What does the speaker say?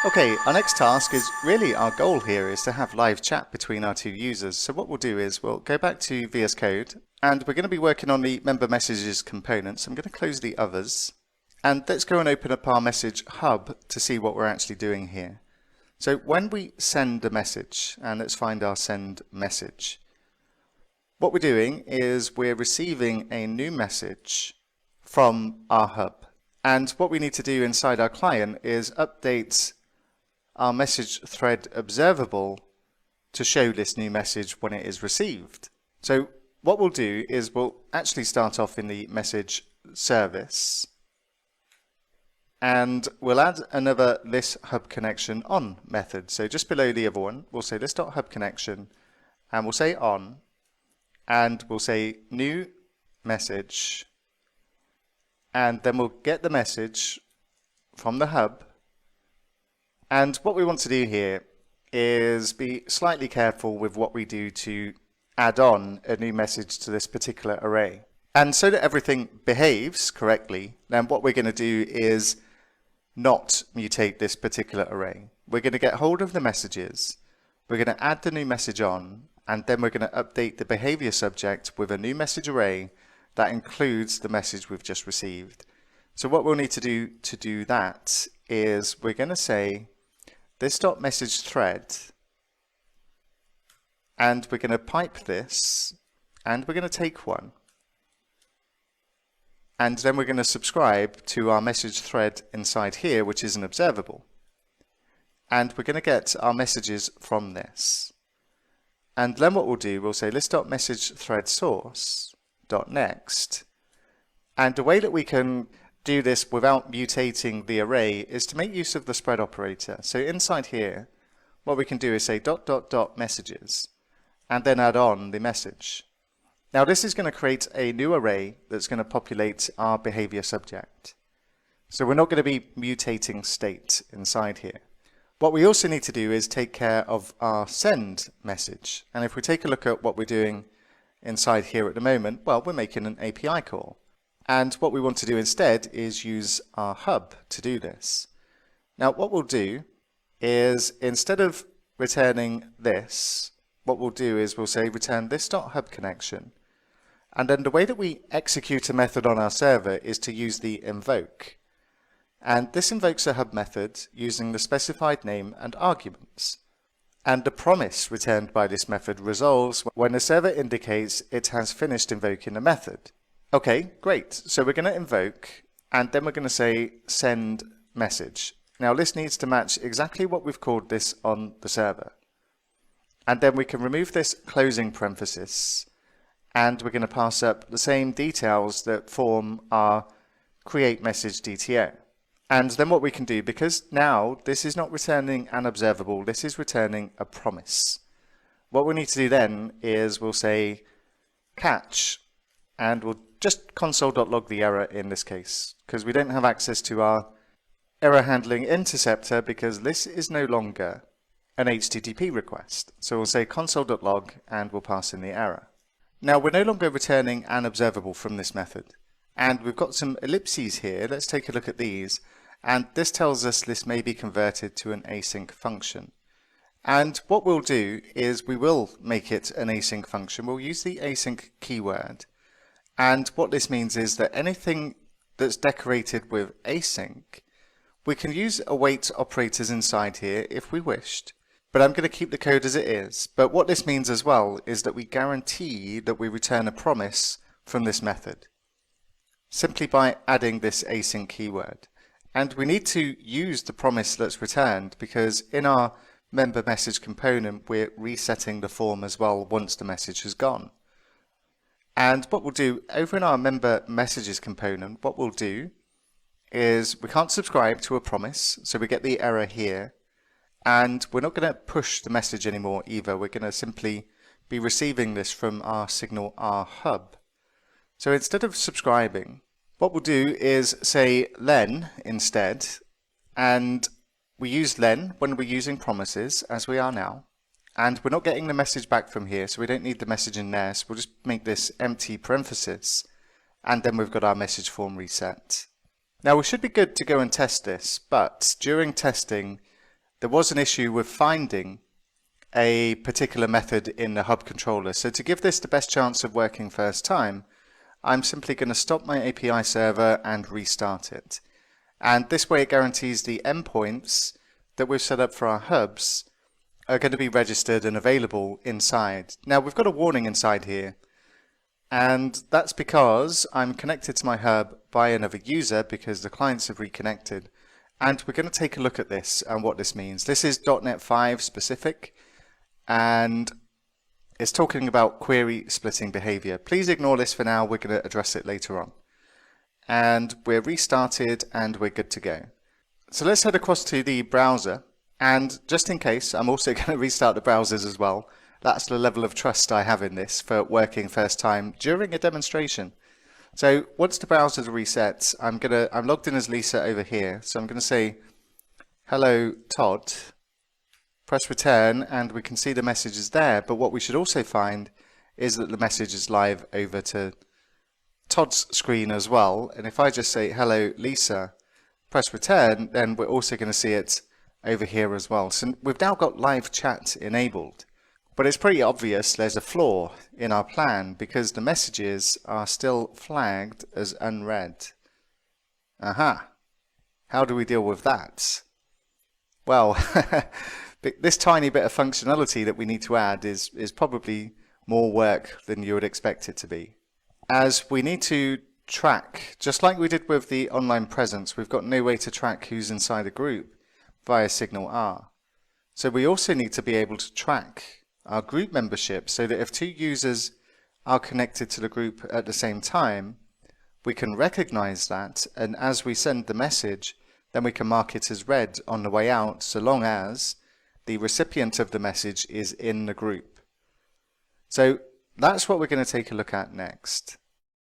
Okay, our next task is really our goal here is to have live chat between our two users. So what we'll do is we'll go back to VS Code and we're going to be working on the member messages component. So I'm going to close the others and let's go and open up our message hub to see what we're actually doing here. So when we send a message, and let's find our send message, what we're doing is we're receiving a new message from our hub. And what we need to do inside our client is update our message thread observable to show this new message when it is received. So what we'll do is we'll actually start off in the message service and we'll add another this hub connection on method. So just below the other one, we'll say this.hub connection and we'll say on and we'll say new message and then we'll get the message from the hub. And what we want to do here is be slightly careful with what we do to add on a new message to this particular array. And so that everything behaves correctly, then what we're going to do is not mutate this particular array. We're going to get hold of the messages, we're going to add the new message on, and then we're going to update the behavior subject with a new message array that includes the message we've just received. So what we'll need to do that is we're going to say this.message thread and we're going to pipe this and we're going to take one and then we're going to subscribe to our message thread inside here, which is an observable, and we're going to get our messages from this. And then what we'll do, we'll say list.message thread source.next, and the way that we can do this without mutating the array is to make use of the spread operator. So inside here, what we can do is say ... messages and then add on the message. Now this is going to create a new array that's going to populate our behavior subject. So we're not going to be mutating state inside here. What we also need to do is take care of our send message. And if we take a look at what we're doing inside here at the moment, well, we're making an API call. And what we want to do instead is use our hub to do this. Now what we'll do is instead of returning this, what we'll do is we'll say return this.hub connection. And then the way that we execute a method on our server is to use the invoke. And this invokes a hub method using the specified name and arguments. And the promise returned by this method resolves when the server indicates it has finished invoking the method. Okay, great. So we're going to invoke, and then we're going to say send message. Now this needs to match exactly what we've called this on the server. And then we can remove this closing parenthesis, and we're going to pass up the same details that form our create message DTO. And then what we can do, because now this is not returning an observable, this is returning a promise. What we need to do then is we'll say catch, and we'll just console.log the error in this case, because we don't have access to our error handling interceptor because this is no longer an HTTP request. So we'll say console.log and we'll pass in the error. Now we're no longer returning an observable from this method. And we've got some ellipses here. Let's take a look at these. And this tells us this may be converted to an async function. And what we'll do is we will make it an async function. We'll use the async keyword. And what this means is that anything that's decorated with async, we can use await operators inside here if we wished. But I'm going to keep the code as it is. But what this means as well is that we guarantee that we return a promise from this method, simply by adding this async keyword. And we need to use the promise that's returned because in our member message component, we're resetting the form as well once the message has gone. And what we'll do over in our member messages component, what we'll do is we can't subscribe to a promise, so we get the error here. And we're not going to push the message anymore either. We're going to simply be receiving this from our signal R hub. So instead of subscribing, what we'll do is say len instead, and we use len when we're using promises as we are now. And we're not getting the message back from here, so we don't need the message in there. So we'll just make this empty parenthesis, and then we've got our message form reset. Now we should be good to go and test this, but during testing, there was an issue with finding a particular method in the hub controller. So to give this the best chance of working first time, I'm simply going to stop my API server and restart it. And this way it guarantees the endpoints that we've set up for our hubs are going to be registered and available inside. Now we've got a warning inside here, and that's because I'm connected to my hub by another user because the clients have reconnected. And we're going to take a look at this and what this means. This is .NET 5 specific, and it's talking about query splitting behavior. Please ignore this for now, we're going to address it later on. And we're restarted and we're good to go. So let's head across to the browser, and just in case, I'm also going to restart the browsers as well. That's the level of trust I have in this for working first time during a demonstration. So once the browser's reset, I'm logged in as Lisa over here, so I'm going to say hello Todd. Press return and we can see the message is there, but what we should also find is that the message is live over to Todd's screen as well. And if I just say hello Lisa, press return, then we're also going to see it over here as well. So we've now got live chat enabled, but it's pretty obvious there's a flaw in our plan because the messages are still flagged as unread. Aha! How do we deal with that? Well, this tiny bit of functionality that we need to add is probably more work than you would expect it to be. As we need to track, just like we did with the online presence, we've got no way to track who's inside a group via signal R. So we also need to be able to track our group membership so that if two users are connected to the group at the same time, we can recognize that, and as we send the message, then we can mark it as read on the way out so long as the recipient of the message is in the group. So that's what we're going to take a look at next.